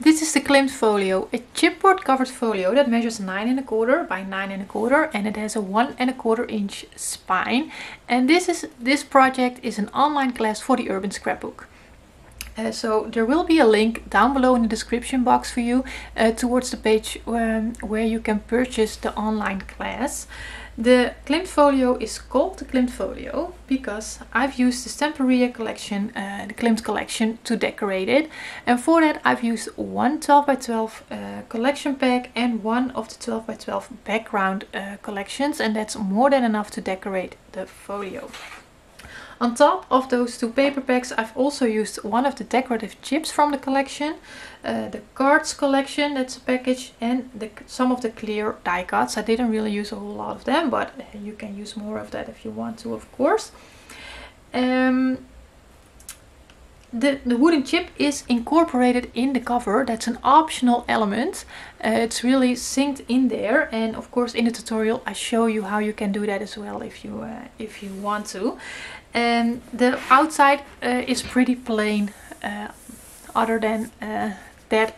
This is the KLIMT Folio, a chipboard covered folio that measures 9¼ by 9¼ and it has a 1¼ inch spine. And this project is an online class for the Urban Scrapbook. So there will be a link down below in the description box for you towards the page where you can purchase the online class. The KLIMT Folio is called the KLIMT Folio because I've used the Stamperia collection, the KLIMT collection, to decorate it. And for that I've used one 12 by 12 collection pack and one of the 12 by 12 background collections, and that's more than enough to decorate the folio. On top of those two paper packs, I've also used one of the decorative chips from the collection, the cards collection, that's a package, and some of the clear die cuts. I didn't really use a whole lot of them, but you can use more of that if you want to, of course. The wooden chip is incorporated in the cover. That's an optional element. It's really synced in there, and of course in the tutorial I show you how you can do that as well if you want to. And the outside is pretty plain other than that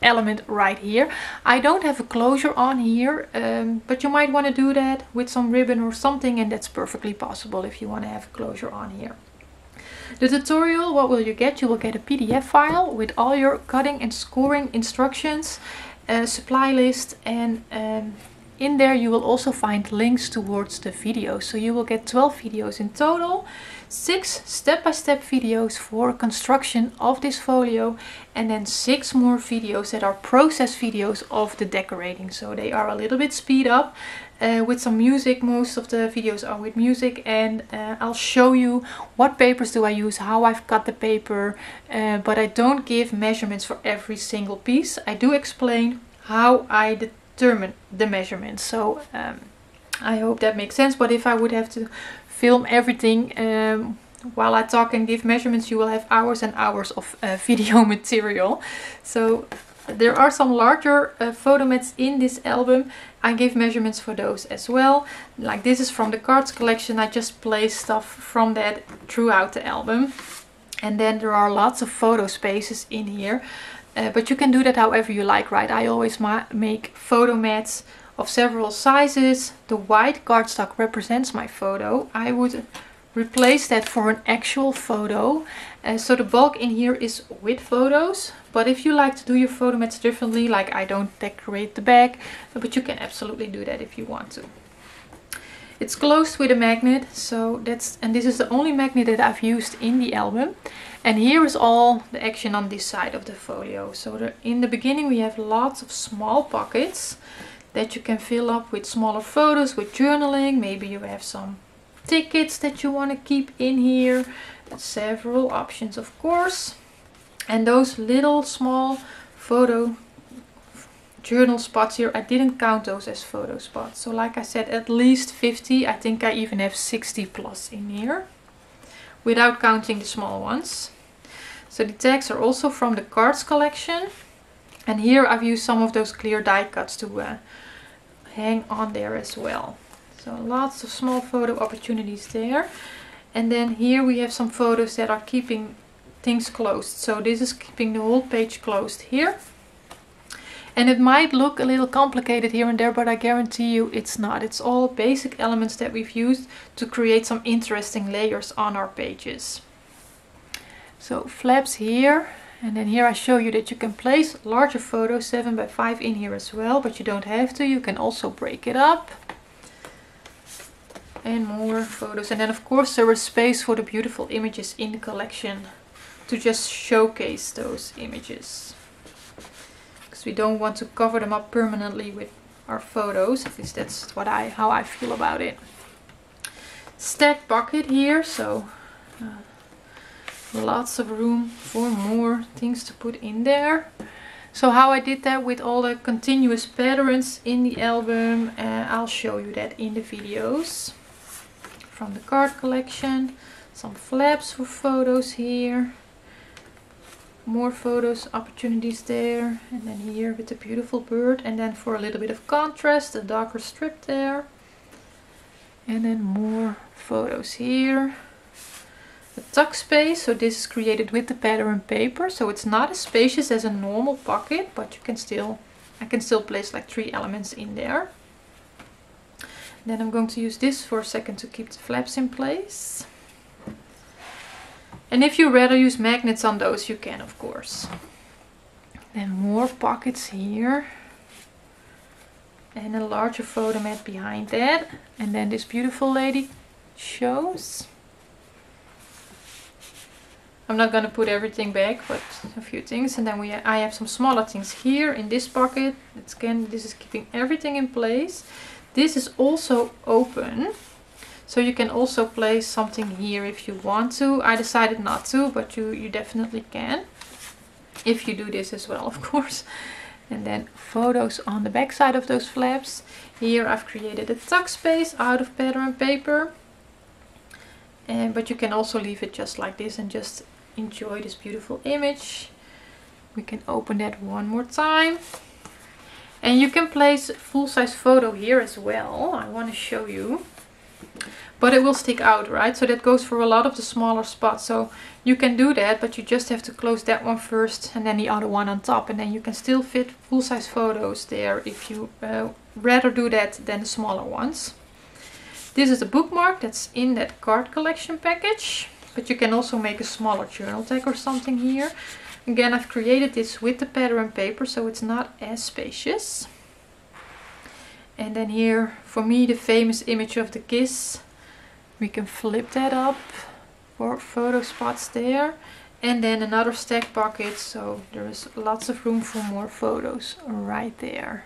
element right here. I don't have a closure on here, but you might want to do that with some ribbon or something, and that's perfectly possible if you want to have a closure on here. The tutorial, what will you get? You will get a PDF file with all your cutting and scoring instructions, supply list, and in there you will also find links towards the videos. So you will get 12 videos in total, 6 step-by-step videos for construction of this folio, and then 6 more videos that are process videos of the decorating. So they are a little bit speed up with some music. Most of the videos are with music, and I'll show you what papers do I use, how I've cut the paper, but I don't give measurements for every single piece. I do explain how I determine the measurements. So I hope that makes sense, but if I would have to film everything while I talk and give measurements, you will have hours and hours of video material. So there are some larger photo mats in this album. I give measurements for those as well. Like this is from the cards collection. I just place stuff from that throughout the album. And then there are lots of photo spaces in here. But you can do that however you like, right? I always make photo mats of several sizes. The white cardstock represents my photo. I would replace that for an actual photo. So the bulk in here is with photos. But if you like to do your photo mats differently, like I don't decorate the back, but you can absolutely do that if you want to. It's closed with a magnet, so this is the only magnet that I've used in the album. And here is all the action on this side of the folio. So in the beginning we have lots of small pockets that you can fill up with smaller photos, with journaling. Maybe you have some tickets that you want to keep in here. Several options, of course. And those little small photo journal spots here, I didn't count those as photo spots. So like I said, at least 50. I think I even have 60 plus in here, without counting the small ones. So the tags are also from the cards collection. And here I've used some of those clear die cuts to hang on there as well. So lots of small photo opportunities there. And then here we have some photos that are keeping things closed. So this is keeping the whole page closed here. And it might look a little complicated here and there, but I guarantee you it's not. It's all basic elements that we've used to create some interesting layers on our pages. So flaps here, and then here I show you that you can place larger photos, 7 by 5 in here as well, but you don't have to. You can also break it up. And more photos. And then of course there is space for the beautiful images in the collection to just showcase those images. We don't want to cover them up permanently with our photos. At least that's how I feel about it. Stacked bucket here, so lots of room for more things to put in there. So how I did that with all the continuous patterns in the album, I'll show you that in the videos. From the card collection, some flaps for photos here. More photos opportunities there, and then here with the beautiful bird, and then for a little bit of contrast, a darker strip there, and then more photos here. the tuck space. So this is created with the pattern paper, so it's not as spacious as a normal pocket, but you can still, I can still place like 3 elements in there. Then I'm going to use this for a second to keep the flaps in place. And if you rather use magnets on those, you can, of course. Then more pockets here. And a larger photo mat behind that. And then this beautiful lady shows. I'm not going to put everything back, but a few things. And then I have some smaller things here in this pocket. This is keeping everything in place. This is also open, so you can also place something here if you want to. I decided not to, but you definitely can, if you do this as well, of course. And then photos on the back side of those flaps. Here I've created a tuck space out of pattern paper. But you can also leave it just like this and just enjoy this beautiful image. We can open that one more time. And you can place full-size photo here as well. I want to show you. But it will stick out, right? So that goes for a lot of the smaller spots. So you can do that, but you just have to close that one first and then the other one on top. And then you can still fit full-size photos there if you rather do that than the smaller ones. This is a bookmark that's in that card collection package. But you can also make a smaller journal tag or something here. Again, I've created this with the pattern paper, so it's not as spacious. And then here, for me, the famous image of the kiss. We can flip that up for photo spots there. And then another stack pocket, so there is lots of room for more photos right there.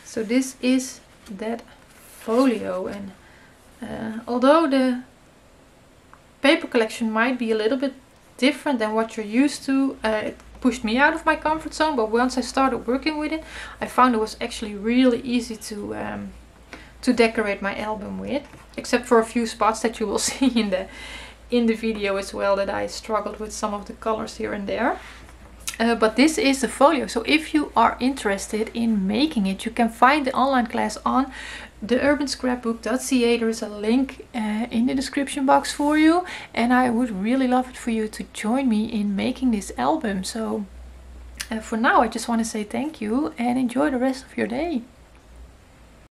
So this is that folio. And although the paper collection might be a little bit different than what you're used to, it pushed me out of my comfort zone, but once I started working with it, I found it was actually really easy to decorate my album with, except for a few spots that you will see in the video as well, that I struggled with some of the colors here and there. But this is the folio, so if you are interested in making it, you can find the online class on theurbanscrapbook.ca. There is a link in the description box for you, and I would really love it for you to join me in making this album. So for now, I just want to say thank you and enjoy the rest of your day.